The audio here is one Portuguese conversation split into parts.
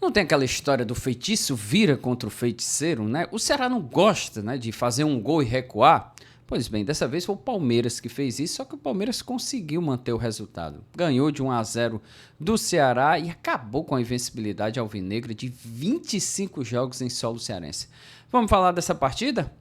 Não tem aquela história do feitiço vira contra o feiticeiro, né? O Ceará não gosta, né, de fazer um gol e recuar. Pois bem, dessa vez foi o Palmeiras que fez isso, só que o Palmeiras conseguiu manter o resultado. Ganhou de 1-0 do Ceará e acabou com a invencibilidade alvinegra de 25 jogos em solo cearense. Vamos falar dessa partida?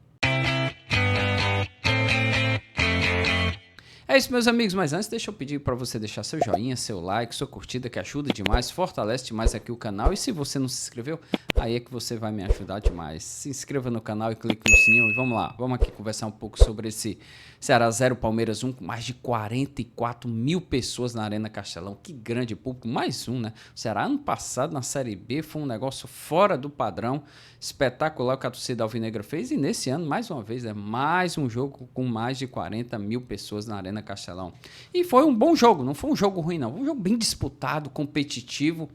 É isso, meus amigos, mas antes deixa eu pedir para você deixar seu joinha, seu like, sua curtida, que ajuda demais, fortalece demais aqui o canal. E se você não se inscreveu, aí é que você vai me ajudar demais. Se inscreva no canal e clique no sininho e vamos lá. Vamos aqui conversar um pouco sobre esse Ceará 0, Palmeiras 1, com mais de 44 mil pessoas na Arena Castelão. Que grande público, mais um, né? O Ceará ano passado na Série B foi um negócio fora do padrão, espetacular o que a torcida alvinegra fez. E nesse ano, mais uma vez, é mais um jogo com mais de 40 mil pessoas na Arena Castelão. E foi um bom jogo, não foi um jogo ruim não, foi um jogo bem disputado, competitivo.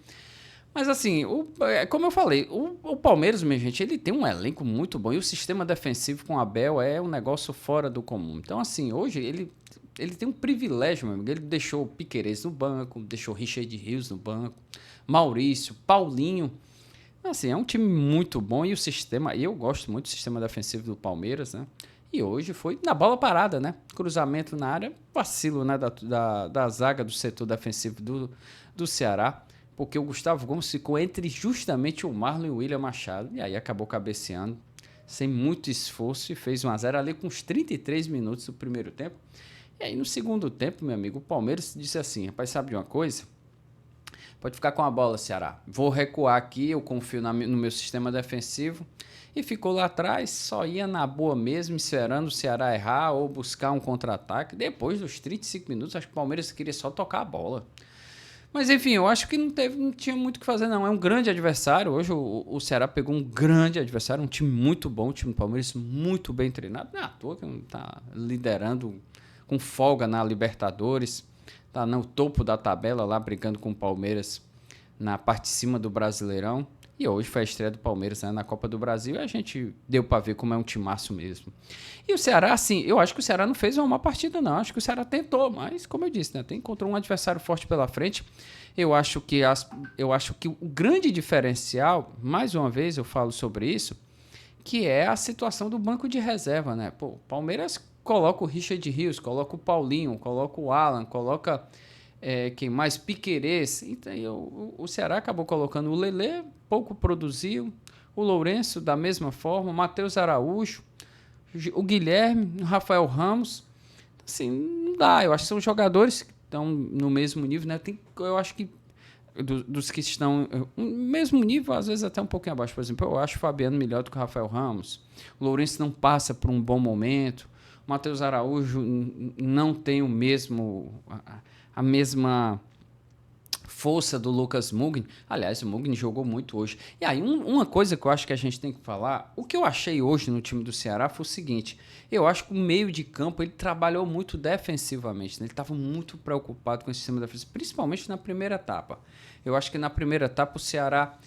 Mas assim, como eu falei, o Palmeiras, minha gente, ele tem um elenco muito bom e o sistema defensivo com o Abel é um negócio fora do comum. Então assim, hoje ele tem um privilégio, meu amigo. Ele deixou o Piquerez no banco, deixou Richard Rios no banco, Maurício, Paulinho. Assim, é um time muito bom e o sistema, eu gosto muito do sistema defensivo do Palmeiras, né? E hoje foi na bola parada, né? Cruzamento na área, vacilo, né? Da zaga do setor defensivo do Ceará, porque o Gustavo Gomes ficou entre justamente o Marlon e o William Machado, e aí acabou cabeceando, sem muito esforço, e fez 1-0 ali com os 33 minutos do primeiro tempo. E aí no segundo tempo, meu amigo, o Palmeiras disse assim, rapaz, sabe de uma coisa? Pode ficar com a bola, Ceará. Vou recuar aqui, eu confio no meu sistema defensivo. E ficou lá atrás, só ia na boa mesmo, esperando o Ceará errar ou buscar um contra-ataque. Depois dos 35 minutos, acho que o Palmeiras queria só tocar a bola. Mas enfim, eu acho que não tinha muito o que fazer, não. É um grande adversário. Hoje o Ceará pegou um grande adversário, um time muito bom, um time do Palmeiras muito bem treinado. Não é à toa que não está liderando com folga na Libertadores. Tá no topo da tabela lá, brigando com o Palmeiras na parte de cima do Brasileirão. E hoje foi a estreia do Palmeiras, né, na Copa do Brasil, e a gente deu para ver como é um timaço mesmo. E o Ceará, assim, eu acho que o Ceará não fez uma má partida, não. Acho que o Ceará tentou, mas, como eu disse, né, encontrou um adversário forte pela frente. Eu acho que o grande diferencial, mais uma vez eu falo sobre isso, que é a situação do banco de reserva, né? Pô, o Palmeiras coloca o Richard Rios, coloca o Paulinho, coloca o Alan, coloca quem mais? Piquerez. Então, o Ceará acabou colocando o Lelê, pouco produziu, o Lourenço da mesma forma, o Matheus Araújo, o Guilherme, o Rafael Ramos. Assim, não dá. Eu acho que são jogadores que estão no mesmo nível, né? Eu acho que dos que estão no mesmo nível, às vezes até um pouquinho abaixo. Por exemplo, eu acho o Fabiano melhor do que o Rafael Ramos. O Lourenço não passa por um bom momento. O Matheus Araújo não tem a mesma força do Lucas Mugni. Aliás, o Mugni jogou muito hoje. E aí, uma coisa que eu acho que a gente tem que falar, o que eu achei hoje no time do Ceará foi o seguinte, eu acho que o meio de campo ele trabalhou muito defensivamente, né? Ele estava muito preocupado com esse sistema defensivo, principalmente na primeira etapa. Eu acho que na primeira etapa o Ceará...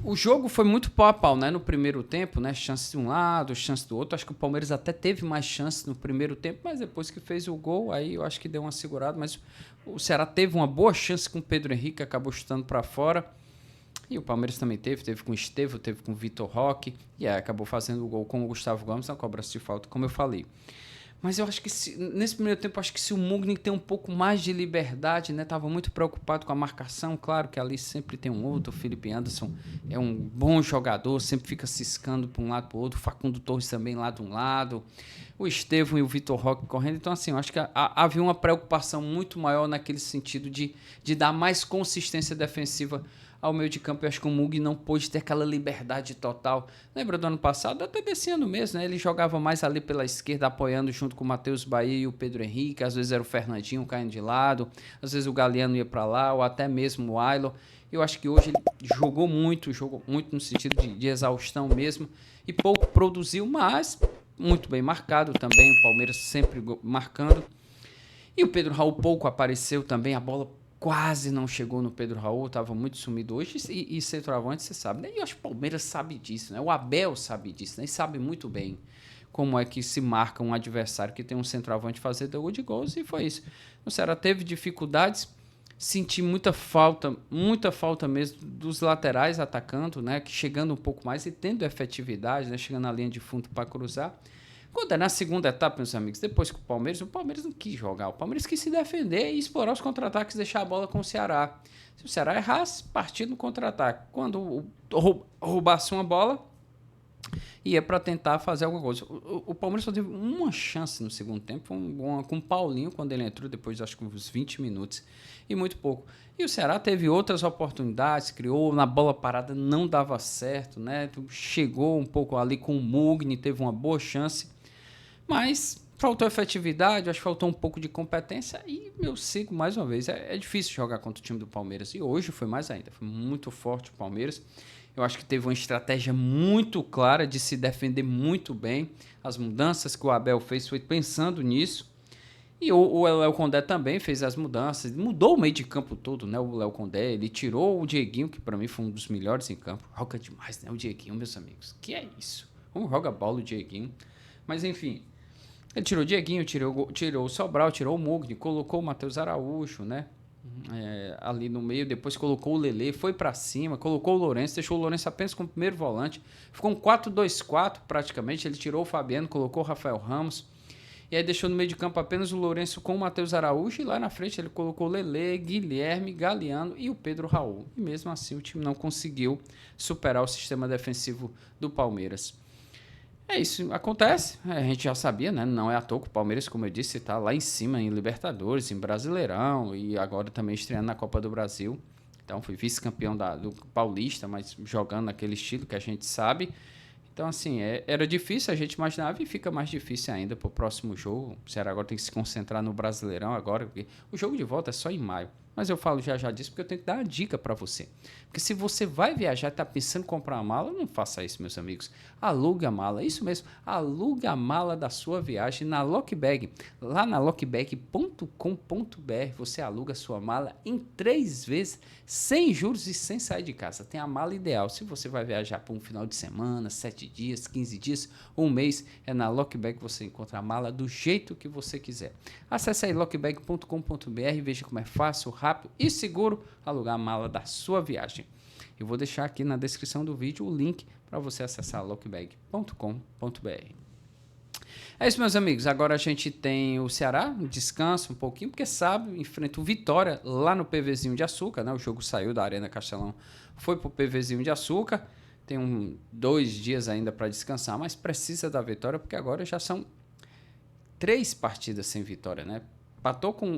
O jogo foi muito pau a pau, né? No primeiro tempo, né? Chance de um lado, chance do outro. Acho que o Palmeiras até teve mais chance no primeiro tempo, mas depois que fez o gol, aí eu acho que deu uma segurada. Mas o Ceará teve uma boa chance com o Pedro Henrique, acabou chutando para fora. E o Palmeiras também teve com o Estevão, teve com o Vitor Roque, e aí acabou fazendo o gol com o Gustavo Gomes na cobrança de falta, como eu falei. Mas eu acho que nesse primeiro tempo, acho que se o Mugni tem um pouco mais de liberdade, né? Tava muito preocupado com a marcação, claro que ali sempre tem um outro, o Felipe Anderson é um bom jogador, sempre fica ciscando para um lado para o outro, o Facundo Torres também lá de um lado, o Estevão e o Vitor Roque correndo, então assim, eu acho que havia uma preocupação muito maior naquele sentido de dar mais consistência defensiva ao meio de campo. Eu acho que o Mugni não pôde ter aquela liberdade total. Lembra do ano passado? Até desse ano mesmo, né? Ele jogava mais ali pela esquerda, apoiando junto com o Matheus Bahia e o Pedro Henrique. Às vezes era o Fernandinho caindo de lado, às vezes o Galeano ia para lá, ou até mesmo o Ailon. Eu acho que hoje ele jogou muito no sentido de exaustão mesmo, e pouco produziu, mas muito bem marcado também, o Palmeiras sempre marcando. E o Pedro Raul pouco apareceu também, a bola quase não chegou no Pedro Raul, estava muito sumido hoje, e centroavante, você sabe, né? E eu acho que o Palmeiras sabe disso, né? O Abel sabe disso, né? E sabe muito bem como é que se marca um adversário que tem um centroavante fazer gol de gols, e foi isso. O Ceará teve dificuldades, Senti muita falta mesmo dos laterais atacando, né? Que chegando um pouco mais e tendo efetividade, né? Chegando na linha de fundo para cruzar. Quando é na segunda etapa, meus amigos, depois que o Palmeiras não quis jogar. O Palmeiras quis se defender e explorar os contra-ataques, deixar a bola com o Ceará. Se o Ceará errasse, partir no contra-ataque. Quando roubasse uma bola, ia para tentar fazer alguma coisa. O Palmeiras só teve uma chance no segundo tempo, com o Paulinho, quando ele entrou, depois de acho que uns 20 minutos, e muito pouco. E o Ceará teve outras oportunidades, criou, na bola parada não dava certo, né? Chegou um pouco ali com o Mugni, teve uma boa chance, mas faltou efetividade, acho que faltou um pouco de competência, e eu sigo mais uma vez, é difícil jogar contra o time do Palmeiras, e hoje foi mais ainda, foi muito forte o Palmeiras. Eu acho que teve uma estratégia muito clara de se defender muito bem. As mudanças que o Abel fez foi pensando nisso. E o Léo Condé também fez as mudanças. Mudou o meio de campo todo, né? O Léo Condé, ele tirou o Dieguinho, que para mim foi um dos melhores em campo. Joga demais, né? O Dieguinho, meus amigos. Que é isso? Como joga bola o Dieguinho. Mas enfim, ele tirou o Dieguinho, tirou o Sobral, tirou o Mugni, colocou o Matheus Araújo, né? Ali no meio, depois colocou o Lelê, foi para cima, colocou o Lourenço, deixou o Lourenço apenas como primeiro volante, ficou um 4-2-4 praticamente, ele tirou o Fabiano, colocou o Rafael Ramos, e aí deixou no meio de campo apenas o Lourenço com o Matheus Araújo, e lá na frente ele colocou o Lelê, Guilherme, Galeano e o Pedro Raul, e mesmo assim o time não conseguiu superar o sistema defensivo do Palmeiras. É isso, acontece, a gente já sabia, né? Não é à toa que o Palmeiras, como eu disse, está lá em cima em Libertadores, em Brasileirão e agora também estreando na Copa do Brasil. Então foi vice-campeão do Paulista, mas jogando naquele estilo que a gente sabe. Então, assim, era difícil, a gente imaginava, e fica mais difícil ainda para o próximo jogo. O Ceará agora tem que se concentrar no Brasileirão agora, porque o jogo de volta é só em maio. Mas eu falo já disso porque eu tenho que dar uma dica para você. Porque se você vai viajar e está pensando em comprar uma mala, não faça isso, meus amigos. Alugue a mala, isso mesmo. Alugue a mala da sua viagem na Lockbag. Lá na lockbag.com.br você aluga a sua mala em 3 vezes, sem juros e sem sair de casa. Tem a mala ideal. Se você vai viajar para um final de semana, 7 dias, 15 dias, um mês, é na Lockbag que você encontra a mala do jeito que você quiser. Acesse aí lockbag.com.br e veja como é fácil, rápido e seguro alugar a mala da sua viagem. Eu vou deixar aqui na descrição do vídeo o link para você acessar lockbag.com.br. É isso, meus amigos. Agora a gente tem o Ceará, descansa um pouquinho, porque sabe, enfrenta o Vitória lá no PVzinho de Açúcar, né? O jogo saiu da Arena Castelão, foi pro PVzinho de Açúcar. Tem 2 dias ainda para descansar, mas precisa da vitória, porque agora já são 3 partidas sem vitória, né?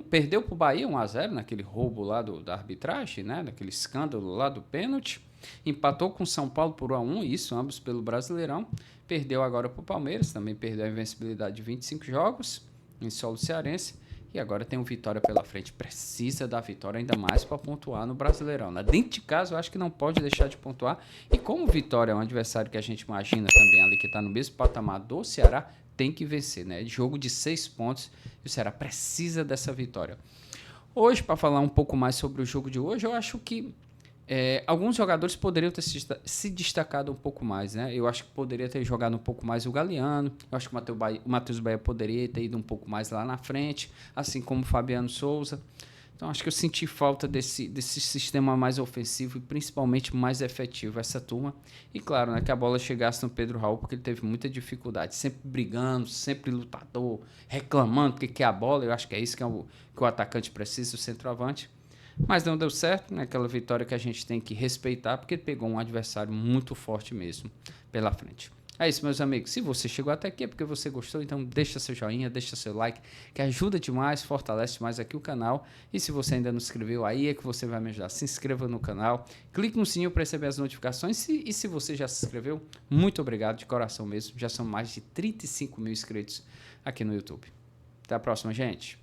Perdeu para o Bahia 1-0 naquele roubo lá da arbitragem, né? Naquele escândalo lá do pênalti. Empatou com o São Paulo por 1-1, isso, ambos pelo Brasileirão. Perdeu agora para o Palmeiras, também perdeu a invencibilidade de 25 jogos em solo cearense. E agora tem o Vitória pela frente. Precisa da vitória ainda mais para pontuar no Brasileirão, né? Dentro de casa, eu acho que não pode deixar de pontuar. E como o Vitória é um adversário que a gente imagina também ali, que está no mesmo patamar do Ceará, tem que vencer, né? Jogo de 6 pontos e o Ceará precisa dessa vitória. Hoje, para falar um pouco mais sobre o jogo de hoje, eu acho que alguns jogadores poderiam ter se destacado um pouco mais, né? Eu acho que poderia ter jogado um pouco mais o Galeano, eu acho que o Matheus Bahia poderia ter ido um pouco mais lá na frente, assim como o Fabiano Souza. Então, acho que eu senti falta desse sistema mais ofensivo e principalmente mais efetivo, essa turma. E claro, né, que a bola chegasse no Pedro Raul, porque ele teve muita dificuldade, sempre brigando, sempre lutador, reclamando porque quer a bola. Eu acho que é isso que o atacante precisa, o centroavante. Mas não deu certo, né? Aquela vitória que a gente tem que respeitar, porque ele pegou um adversário muito forte mesmo pela frente. É isso, meus amigos. Se você chegou até aqui é porque você gostou, então deixa seu joinha, deixa seu like, que ajuda demais, fortalece demais aqui o canal. E se você ainda não se inscreveu, aí é que você vai me ajudar. Se inscreva no canal, clique no sininho para receber as notificações. E se você já se inscreveu, muito obrigado de coração mesmo. Já são mais de 35 mil inscritos aqui no YouTube. Até a próxima, gente.